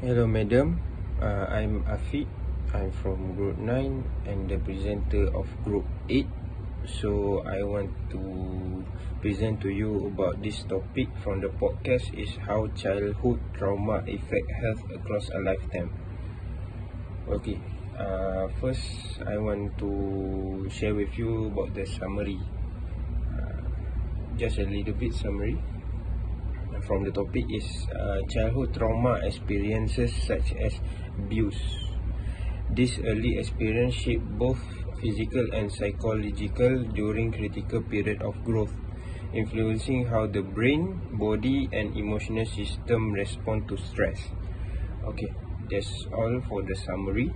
Hello madam, I'm Afiq. I'm from Group 9 and the presenter of Group 8. So I want to present to you about this topic from the podcast is how childhood trauma affect health across a lifetime. Okay, first I want to share with you about the summary. Just a little bit summary from the topic is childhood trauma experiences such as abuse. This early experience shape both physical and psychological during critical period of growth, influencing how the brain, body and emotional system respond to stress. Okay, that's all for the summary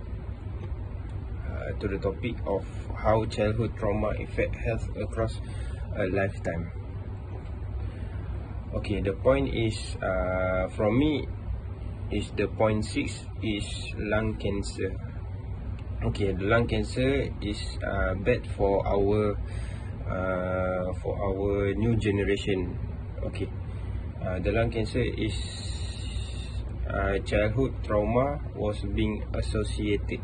to the topic of how childhood trauma affect health across a lifetime. Okay, the point is from me is the point 6 is lung cancer. Okay, the lung cancer is bad for our new generation. Okay, the lung cancer is childhood trauma was being associated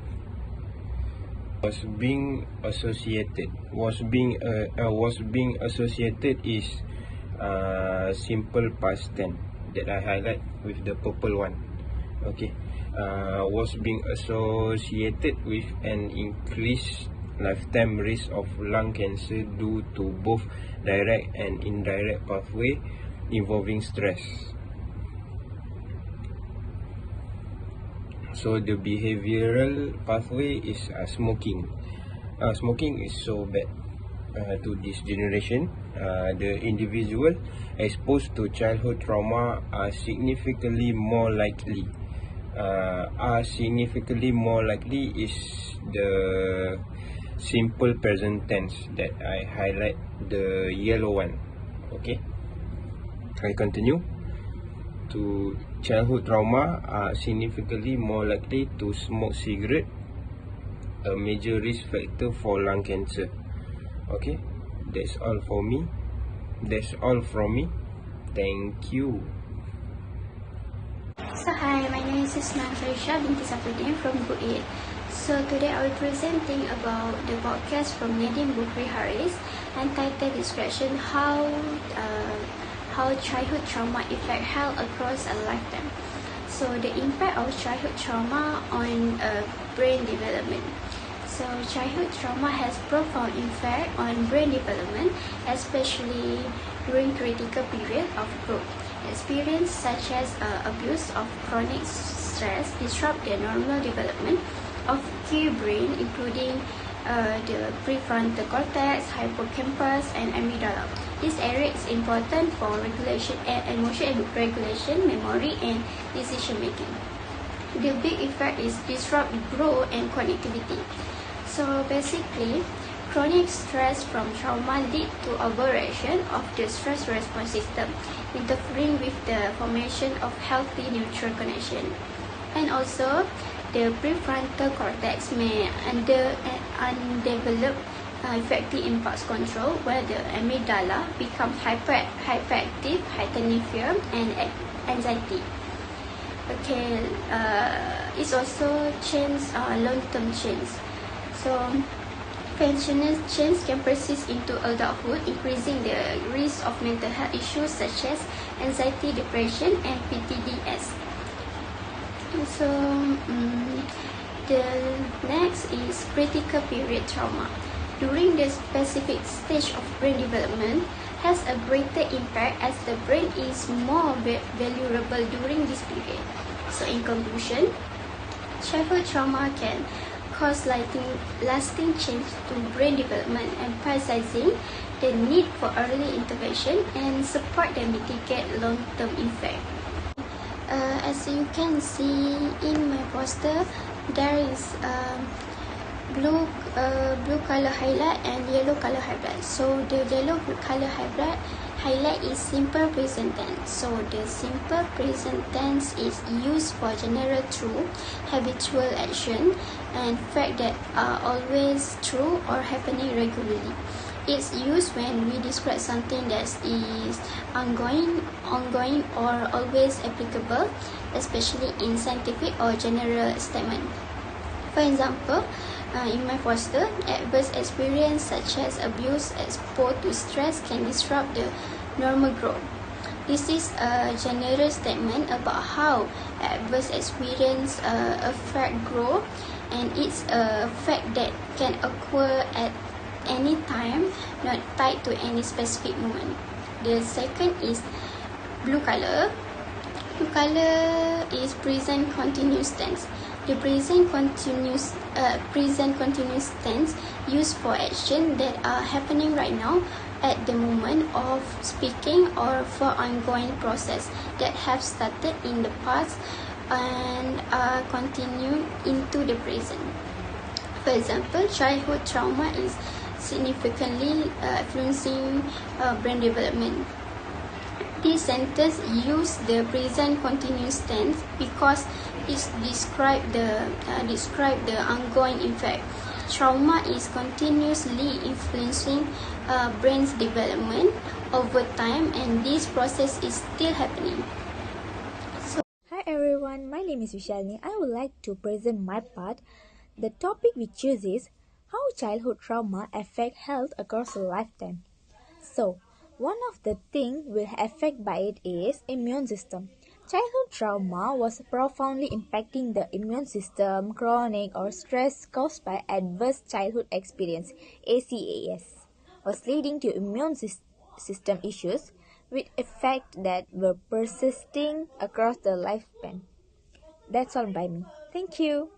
is simple past tense that I highlight with the purple one. Okay, was being associated with an increased lifetime risk of lung cancer due to both direct and indirect pathway involving stress. So the behavioral pathway is smoking. Smoking is so bad to this generation. The individual exposed to childhood trauma are significantly more likely is the simple present tense that I highlight, the yellow one. Okay, I continue. To childhood trauma are significantly more likely to smoke cigarette, a major risk factor for lung cancer. Okay, that's all from me. Thank you. So hi, my name is Ismail Farisha binti Safruddin from Group 8. So today I will presenting about the podcast from Nadine Bukri Haris entitled Discretion how childhood trauma affect health across a lifetime. So the impact of childhood trauma on brain development. So childhood trauma has profound effect on brain development, especially during critical period of growth. Experience such as abuse of chronic stress disrupt the normal development of key brain, including the prefrontal cortex, hippocampus, and amygdala. This area is important for regulation and emotion regulation, memory, and decision making. The big effect is disrupt growth and connectivity. So basically, chronic stress from trauma lead to aberration of the stress response system, interfering with the formation of healthy neutral connection. And also, the prefrontal cortex may undevelop effective impulse control, where the amygdala becomes hyperactive, heightening fear and anxiety. Okay, it's also long-term change. So pensioner change can persist into adulthood, increasing the risk of mental health issues such as anxiety, depression, and PTSD. So the next is critical period trauma. During the specific stage of brain development, has a greater impact as the brain is more vulnerable during this period. So in conclusion, childhood trauma can cause lasting change to brain development, emphasizing the need for early intervention and support that mitigate long-term effect. As you can see in my poster, there is blue color highlight and yellow color highlight. So the yellow color highlight is simple present tense. So the simple present tense is used for general true, habitual action, and fact that are always true or happening regularly. It's used when we describe something that is ongoing or always applicable, especially in scientific or general statement. For example, in my foster, adverse experience such as abuse exposed to stress can disrupt the normal growth. This is a general statement about how adverse experience affect growth, and it's a fact that can occur at any time, not tied to any specific moment. The second is blue color. Blue color is present continuous tense. The present continuous tense used for action that are happening right now at the moment of speaking, or for ongoing process that have started in the past and are continuing into the present. For example, childhood trauma is significantly influencing brain development. This sentence use the present continuous tense because it describe the ongoing effect. Trauma is continuously influencing brain's development over time, and this process is still happening. Hi everyone, my name is Vishalini. I would like to present my part. The topic we choose is how childhood trauma affect health across a lifetime. So, one of the things will affect by it is immune system. Childhood trauma was profoundly impacting the immune system, chronic or stress caused by adverse childhood experience (ACAS) was leading to immune system issues with effects that were persisting across the lifespan. That's all by me. Thank you.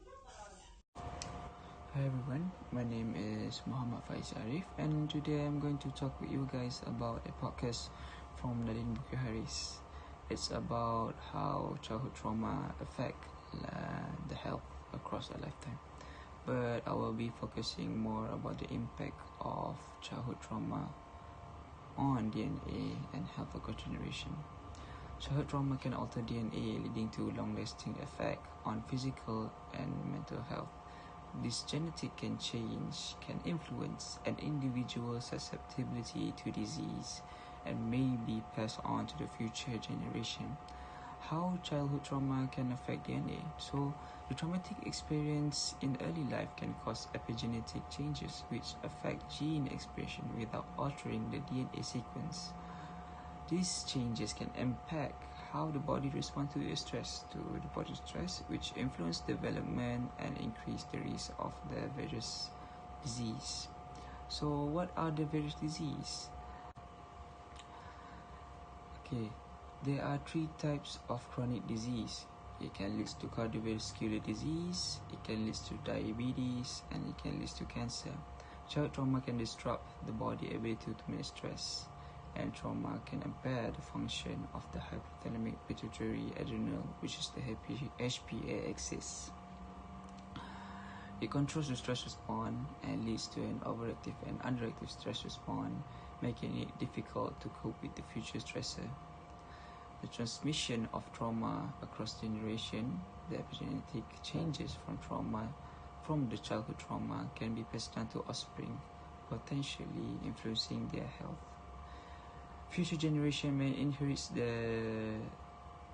Hi everyone, my name is Muhammad Faiz Arif, and today I'm going to talk with you guys about a podcast from Nadine Bukir Harris. It's about how childhood trauma affect the health across a lifetime. But I will be focusing more about the impact of childhood trauma on DNA and health across generation. Childhood trauma can alter DNA, leading to long-lasting effect on physical and mental health. This genetic change can influence an individual's susceptibility to disease and may be passed on to the future generation. How childhood trauma can affect DNA? So, the traumatic experience in early life can cause epigenetic changes which affect gene expression without altering the DNA sequence. These changes can impact how the body responds to the stress, which influence development and increase the risk of the various disease. So, what are the various disease? Okay, there are 3 types of chronic disease. It can lead to cardiovascular disease, it can lead to diabetes, and it can lead to cancer. Child trauma can disrupt the body ability to manage stress, and trauma can impair the function of the hypothalamic pituitary adrenal, which is the HPA axis. It controls the stress response and leads to an overactive and underactive stress response, making it difficult to cope with the future stressor. The transmission of trauma across generation, the epigenetic changes from the childhood trauma can be passed down to offspring, potentially influencing their health. Future generation may inherit the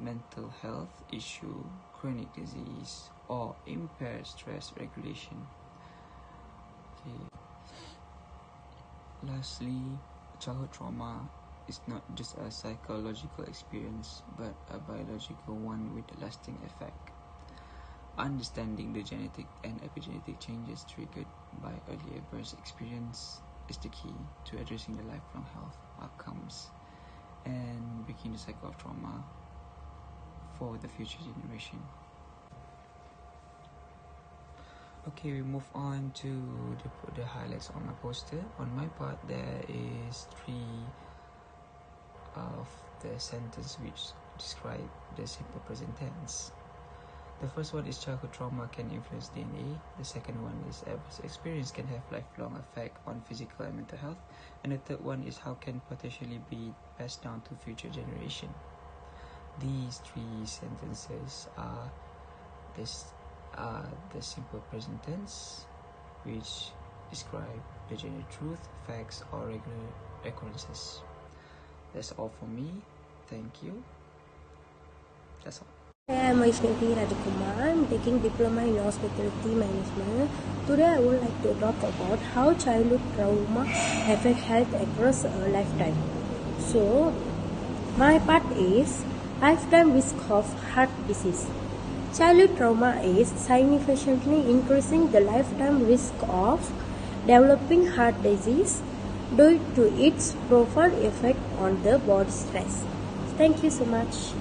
mental health issue, chronic disease, or impaired stress regulation. Okay. Lastly, childhood trauma is not just a psychological experience, but a biological one with a lasting effect. Understanding the genetic and epigenetic changes triggered by early adverse experience is the key to addressing the lifelong health outcomes and breaking the cycle of trauma for the future generation. Okay, we move on to the highlights on my poster. On my part, there is 3 of the sentence which describe the simple present tense. The first one is childhood trauma can influence DNA. The second one is adverse experience can have lifelong effect on physical and mental health. And the third one is how can potentially be passed down to future generation. These 3 sentences are the simple present tense, which describe the genuine truth, facts, or regular occurrences. That's all for me. Thank you. That's all. Hi, I'm Vaishnavi Rajakumar. I'm taking Diploma in Hospitality Management. Today I would like to talk about how childhood trauma affect health across a lifetime. So, my part is lifetime risk of heart disease. Childhood trauma is significantly increasing the lifetime risk of developing heart disease due to its profound effect on the body stress. Thank you so much.